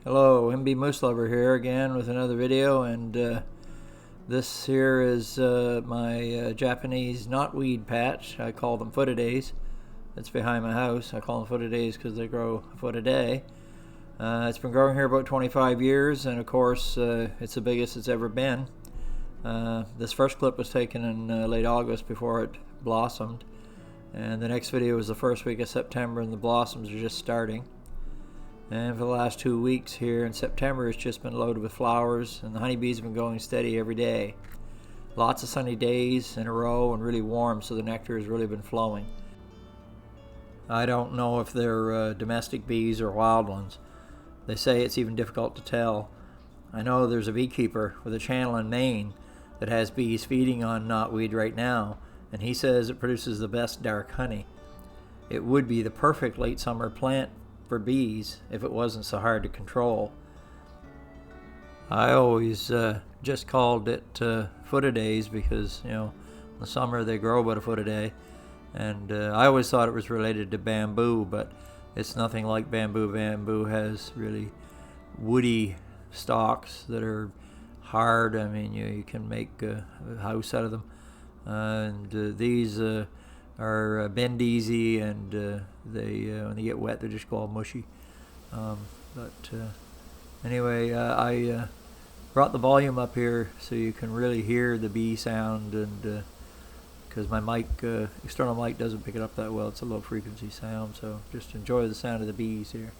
Hello, MB Moose Lover here again with another video, and this here is my Japanese knotweed patch. I call them foot-a-days. It's behind my house. I call them foot-a-days because they grow a foot a day. It's been growing here about 25 years, and of course it's the biggest it's ever been. This first clip was taken in late August before it blossomed, and the next video was the first week of September, and the blossoms are just starting. And for the last 2 weeks here in September, it's just been loaded with flowers, and the honeybees have been going steady every day. Lots of sunny days in a row and really warm, so the nectar has really been flowing. I don't know if they're domestic bees or wild ones. They say it's even difficult to tell. I know there's a beekeeper with a channel in Maine that has bees feeding on knotweed right now, and he says it produces the best dark honey. It would be the perfect late summer plant for bees if it wasn't so hard to control. I always just called it foot-a-days because, you know, in the summer they grow about a foot a day, and I always thought it was related to bamboo, but it's nothing like bamboo. Bamboo has really woody stalks that are hard. I mean, you can make a house out of them, and these are bend easy, and they when they get wet they just go all mushy. Anyway, I brought the volume up here so you can really hear the bee sound, and because my mic, external mic, doesn't pick it up that well. It's a low frequency sound, so just enjoy the sound of the bees here.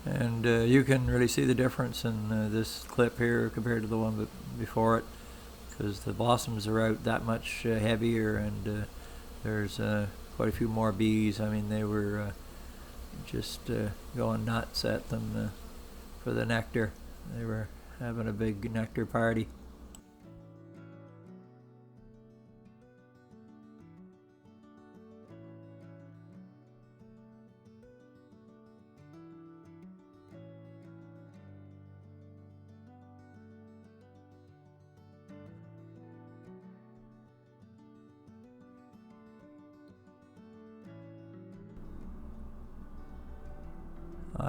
And you can really see the difference in this clip here compared to the one before it, because the blossoms are out that much heavier, and there's quite a few more bees. I mean, they were just going nuts at them for the nectar. They were having a big nectar party.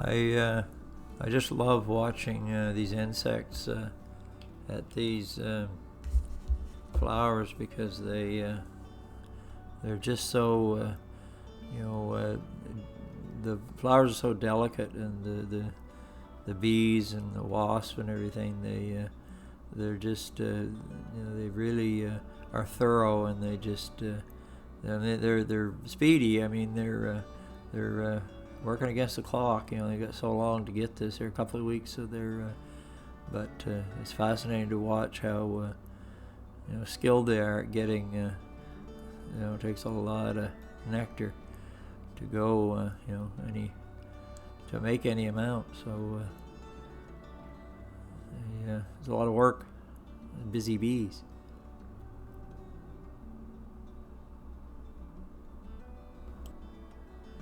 I just love watching these insects at these flowers, because they're just so the flowers are so delicate, and the bees and the wasps and everything, they're just they really are thorough, and they just they're speedy. I mean, they're working against the clock. You know, they got so long to get this. They're a couple of weeks, so but it's fascinating to watch how skilled they are at getting. It takes a lot of nectar to go. To make any amount. So there's a lot of work. Busy bees.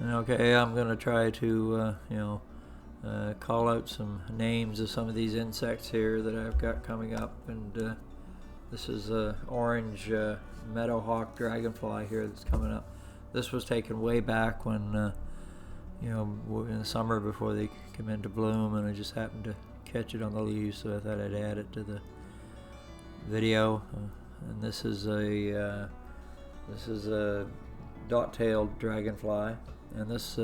Okay, I'm going to try to, call out some names of some of these insects here that I've got coming up. And this is orange meadowhawk dragonfly here that's coming up. This was taken way back when, in the summer before they come into bloom, and I just happened to catch it on the leaves, so I thought I'd add it to the video. And this is a dot-tailed dragonfly. And this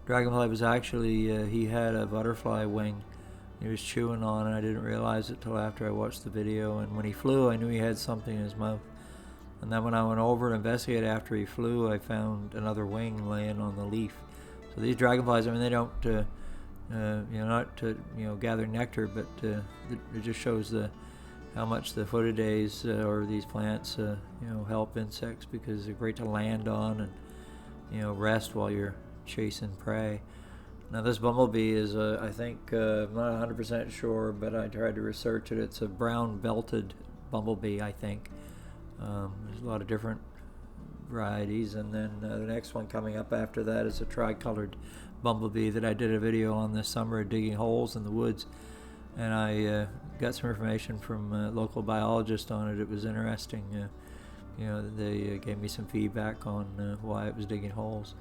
dragonfly was actually, he had a butterfly wing he was chewing on it. I didn't realize it till after I watched the video, and when he flew, I knew he had something in his mouth. And then when I went over to investigate after he flew, I found another wing laying on the leaf. So these dragonflies, I mean, they don't, not to gather nectar, but it just shows how much the footidae or these plants, help insects, because they're great to land on and rest while you're chasing prey. Now this bumblebee is, I think, I'm not 100% sure, but I tried to research it. It's a brown belted bumblebee, I think. There's a lot of different varieties, and then the next one coming up after that is a tricolored bumblebee that I did a video on this summer, digging holes in the woods, and I got some information from a local biologist on it. It was interesting. They gave me some feedback on why it was digging holes,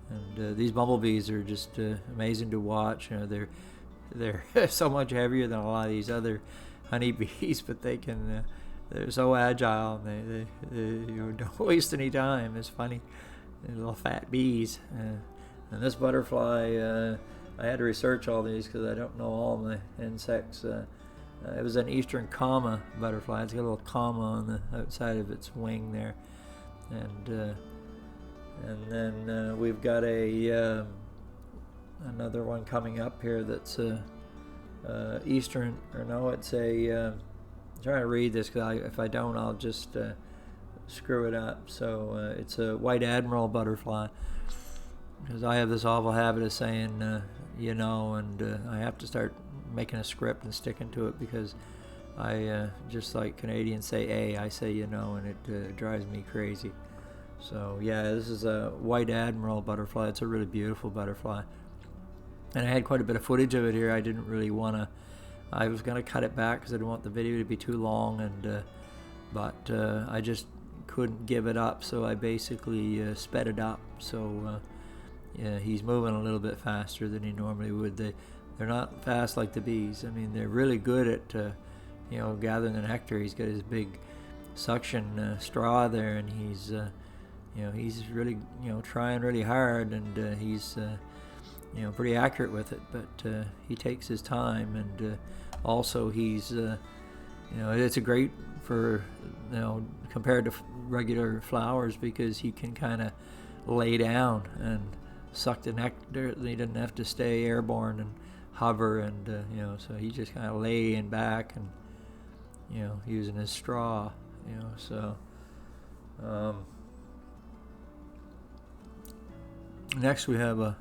and these bumblebees are just amazing to watch. They're so much heavier than a lot of these other honeybees, but they're so agile, and they don't waste any time. It's funny. They're little fat bees. And this butterfly, I had to research all these because I don't know all my insects. It was an eastern comma butterfly. It's got a little comma on the outside of its wing there. And then we've got another one coming up here that's eastern, or no, it's I'm trying to read this because if I don't, I'll just screw it up. So it's a white admiral butterfly, because I have this awful habit of saying and I have to start making a script and sticking to it, because I just like Canadians say I say and it drives me crazy. So yeah, this is a white admiral butterfly. It's a really beautiful butterfly, and I had quite a bit of footage of it here. I didn't really want to. I was going to cut it back because I didn't want the video to be too long, but I just couldn't give it up, so I basically sped it up. So he's moving a little bit faster than he normally would. They're not fast like the bees. I mean, they're really good at gathering the nectar. He's got his big suction straw there, and he's really trying really hard, and he's pretty accurate with it, but he takes his time, and also he's it's a great for compared to regular flowers, because he can kind of lay down and suck the nectar. He doesn't have to stay airborne and hover, and so he just kind of laying back and using his straw, so next we have a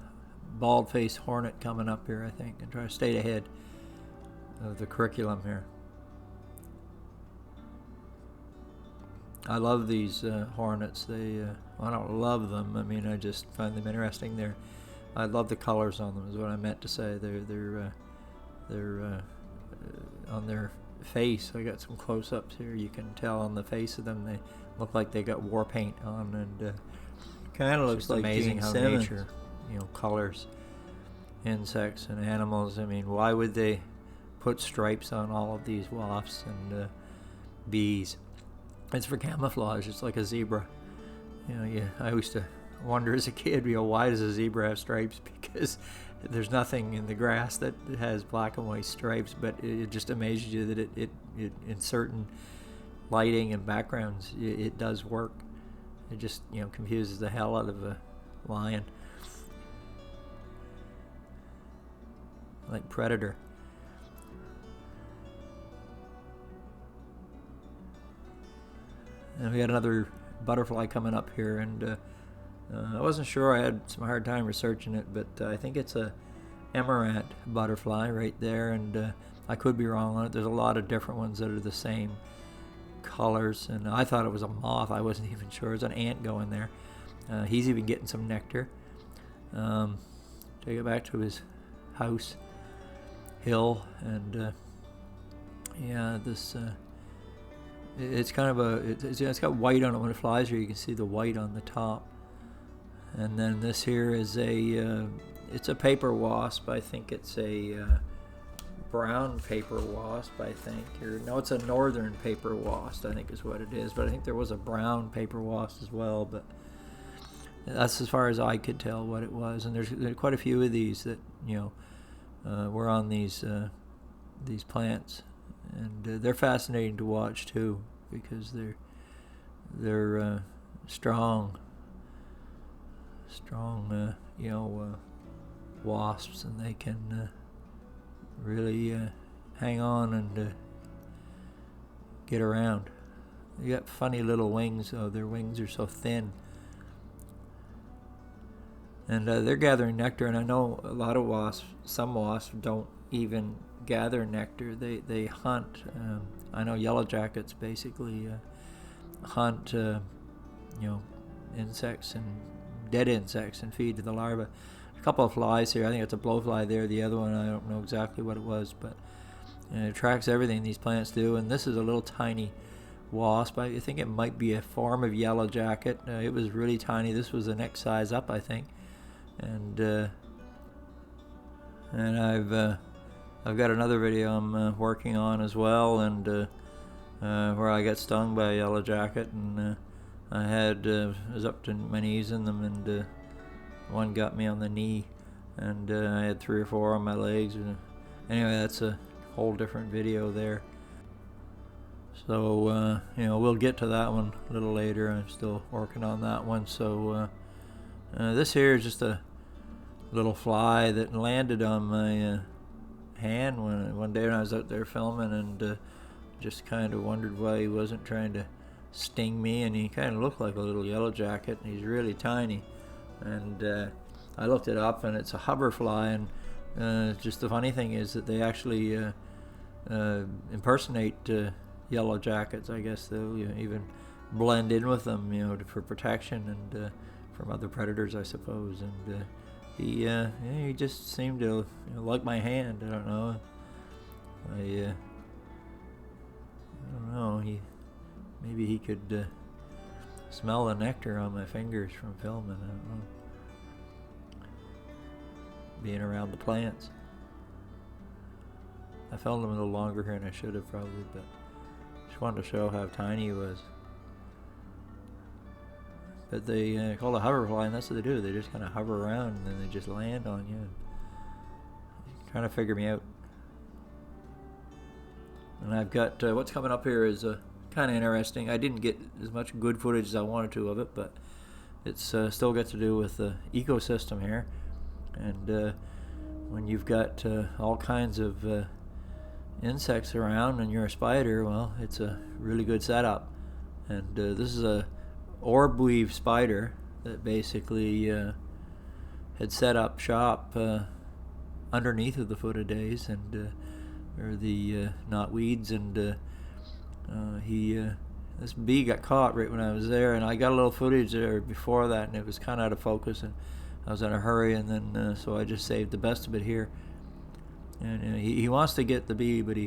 bald-faced hornet coming up here, I think, and try to stay ahead of the curriculum here. I love these hornets. I don't love them. I mean, I just find them interesting. I love the colors on them, is what I meant to say. They're on their face. I got some close-ups here. You can tell on the face of them they look like they got war paint on, and kind of looks like amazing how nature colors insects and animals. I mean, why would they put stripes on all of these wasps and bees? It's for camouflage. It's like a zebra. I used to wonder as a kid, why does a zebra have stripes? Because there's nothing in the grass that has black and white stripes, but it just amazes you that it in certain lighting and backgrounds it does work. It just confuses the hell out of a lion. Like Predator. And we got another butterfly coming up here, and I wasn't sure. I had some hard time researching it, but I think it's a amaranth butterfly right there, and I could be wrong on it. There's a lot of different ones that are the same colors, and I thought it was a moth. I wasn't even sure. There's an ant going there. He's even getting some nectar. Take it back to his house hill, and this it's kind of it's got white on it when it flies here. You can see the white on the top, and then this here is it's a paper wasp. I think it's a brown paper wasp, I think. Or no, it's a northern paper wasp, I think is what it is. But I think there was a brown paper wasp as well. But that's as far as I could tell what it was. And there's quite a few of these that were on these these plants, and they're fascinating to watch too, because they're strong, wasps, and they can really hang on and get around. They got funny little wings, though. Their wings are so thin. And they're gathering nectar, and I know a lot of wasps, some wasps don't even gather nectar. They hunt. I know yellow jackets basically hunt, insects and dead insects and feed to the larvae. A couple of flies here. I think it's a blowfly there. The other one, I don't know exactly what it was, but it attracts everything these plants do. And this is a little tiny wasp. I think it might be a form of yellow jacket. It was really tiny. This was the next size up, I think. And I've got another video I'm working on as well, and where I got stung by a yellow jacket, and I was up to my knees in them, and one got me on the knee, and I had 3 or 4 on my legs. And anyway, that's a whole different video there. So we'll get to that one a little later. I'm still working on that one. So this here is just a little fly that landed on my hand one day when I was out there filming, and just kind of wondered why he wasn't trying to sting me. And he kind of looked like a little yellow jacket, and he's really tiny. And I looked it up, and it's a hoverfly. And just the funny thing is that they actually impersonate yellow jackets. I guess they'll even blend in with them, for protection and from other predators, I suppose. And he just seemed to like my hand. I don't know. I don't know. Maybe he could smell the nectar on my fingers from filming. I don't know. Being around the plants. I filmed him a little longer here than I should have probably, but just wanted to show how tiny he was. But they call it a hoverfly, and that's what they do. They just kind of hover around, and then they just land on you. Trying to figure me out. And I've got what's coming up here is kind of interesting. I didn't get as much good footage as I wanted to of it, but it's still got to do with the ecosystem here. And when you've got all kinds of insects around and you're a spider, well, it's a really good setup. And this is a orb weave spider that basically had set up shop underneath of the foot-a-days and or the knotweeds, and this bee got caught right when I was there, and I got a little footage there before that, and it was kind of out of focus, and I was in a hurry, and then so I just saved the best of it here. And he wants to get the bee, but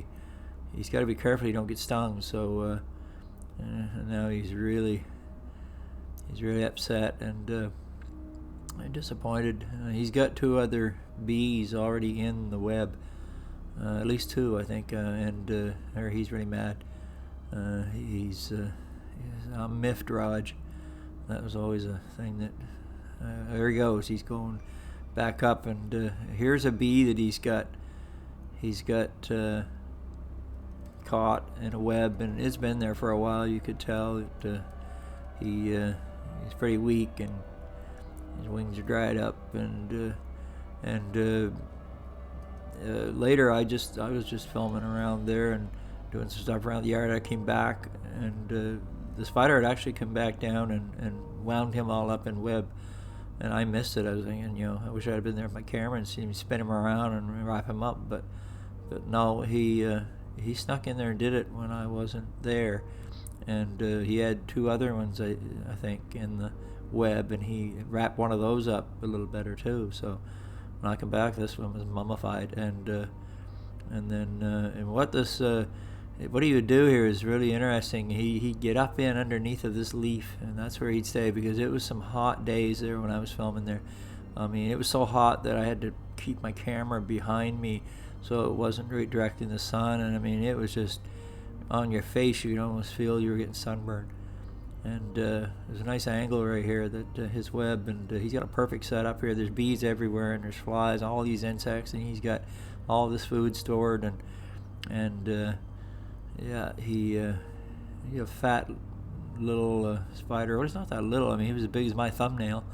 he's got to be careful he don't get stung. So now he's really upset and disappointed. He's got 2 other bees already in the web, at least 2, I think, and he's really mad. He's miffed, Raj. That was always a thing that. There he goes. He's going back up, and here's a bee that he's got. He's got caught in a web, and it's been there for a while. You could tell that he's pretty weak, and his wings are dried up. And later, I was just filming around there and doing some stuff around the yard. I came back, and the spider had actually come back down and wound him all up in web. And I missed it. I was thinking, I wish I had been there with my camera and seen him spin him around and wrap him up. But no, he snuck in there and did it when I wasn't there. And he had 2 other ones, I think, in the web, and he wrapped one of those up a little better too. So when I come back, this one was mummified. And what he would do here is really interesting. He'd get up in underneath of this leaf, and that's where he'd stay, because it was some hot days there when I was filming there. I mean, it was so hot that I had to keep my camera behind me so it wasn't right directing the sun. And I mean, it was just on your face. You'd almost feel you were getting sunburned. And there's a nice angle right here that his web, and he's got a perfect setup here. There's bees everywhere, and there's flies, all these insects, and he's got all this food stored. And and yeah, he a fat little spider. Well, it's not that little. I mean, he was as big as my thumbnail.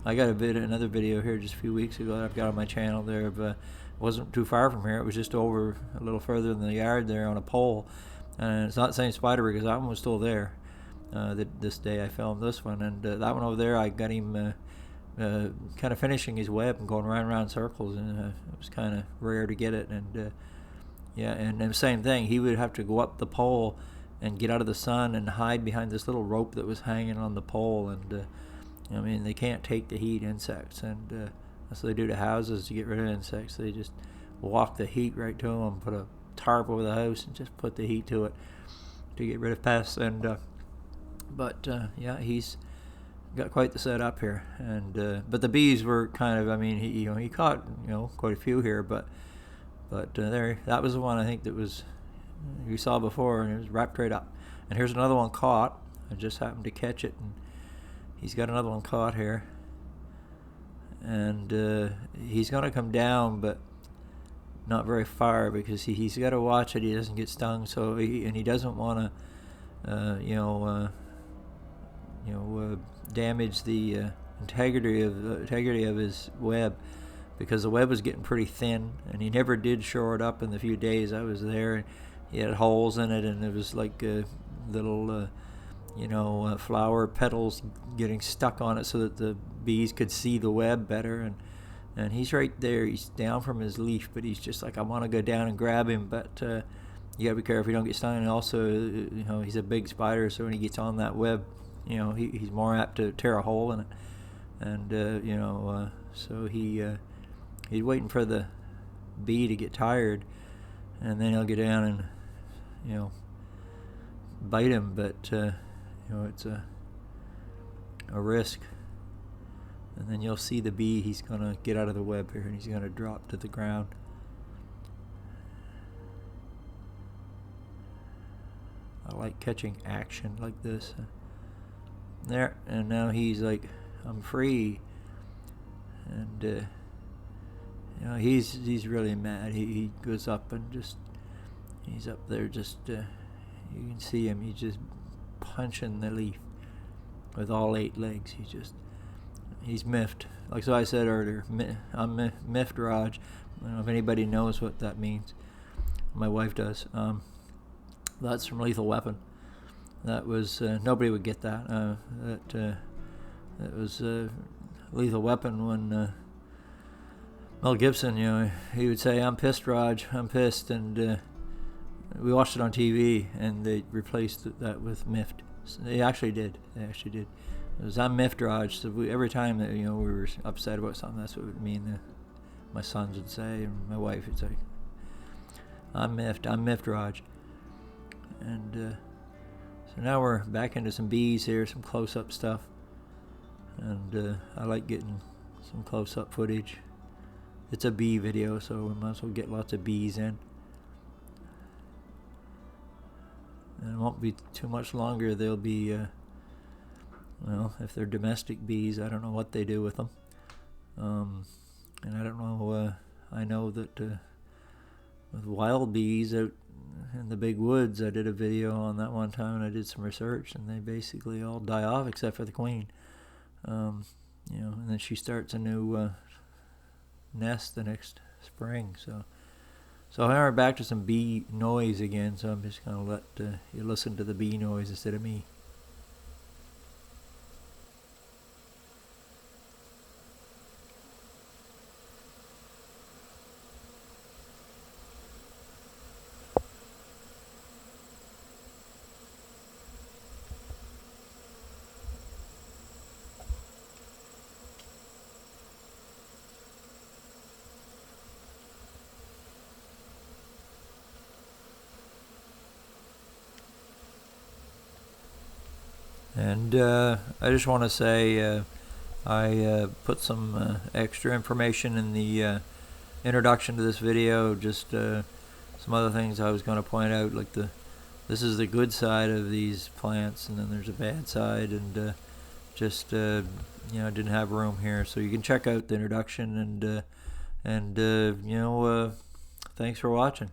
I got another video here just a few weeks ago that I've got on my channel there, but it wasn't too far from here. It was just over a little further in the yard there on a pole, and it's not the same spider because that one was still there. This day I filmed this one, and that one over there I got him kind of finishing his web and going round and round circles, and it was kind of rare to get it. And yeah, and the same thing, he would have to go up the pole and get out of the sun and hide behind this little rope that was hanging on the pole. And I mean, they can't take the heat, insects, and that's what they do to houses to get rid of insects. They just walk the heat right to them, put a tarp over the house and just put the heat to it to get rid of pests. And but yeah, he's got quite the setup here. And but the bees were kind of, I mean, he caught quite a few here, but there, that was the one I think that was you saw before, and it was wrapped right up. And here's another one caught. I just happened to catch it, and he's got another one caught here. And he's going to come down, but not very far, because he's got to watch that he doesn't get stung. So he doesn't want to damage the integrity of his web, because the web was getting pretty thin, and he never did shore it up in the few days I was there. He had holes in it, and it was like little flower petals getting stuck on it so that the bees could see the web better. And he's right there. He's down from his leaf, but he's just like, I want to go down and grab him, but you gotta be careful you don't get stung. And also, he's a big spider, so when he gets on that web, he's more apt to tear a hole in it. And so he's waiting for the bee to get tired, and then he'll get down and bite him. But it's a risk. And then you'll see the bee, he's gonna get out of the web here, and he's gonna drop to the ground. I like catching action like this. There, and now he's like, I'm free. And he's really mad. He goes up and he's up there, just you can see him, he's just punching the leaf with all 8 legs. He's miffed. Like so I said earlier, I'm miffed, Raj. I don't know if anybody knows what that means. My wife does. That's from Lethal Weapon. That was nobody would get that. That was Lethal Weapon when Mel Gibson, he would say, "I'm pissed, Raj. I'm pissed," and we watched it on TV, and they replaced that with miffed. So they actually did. It was, "I'm miffed, Raj." So every time that we were upset about something, that's what it would mean. My sons would say, and my wife would say, I'm miffed, Raj." And so now we're back into some bees here, some close-up stuff, and I like getting some close-up footage. It's a bee video, so we might as well get lots of bees in. And it won't be too much longer. They'll be, if they're domestic bees, I don't know what they do with them. And I don't know, I know that with wild bees out in the big woods, I did a video on that one time, and I did some research, and they basically all die off except for the queen. And then she starts a new nest the next spring. So now we're back to some bee noise again, so I'm just going to let you listen to the bee noise instead of me. And I just want to say I put some extra information in the introduction to this video, just some other things I was going to point out, like this is the good side of these plants, and then there's a bad side, and didn't have room here. So you can check out the introduction, and thanks for watching.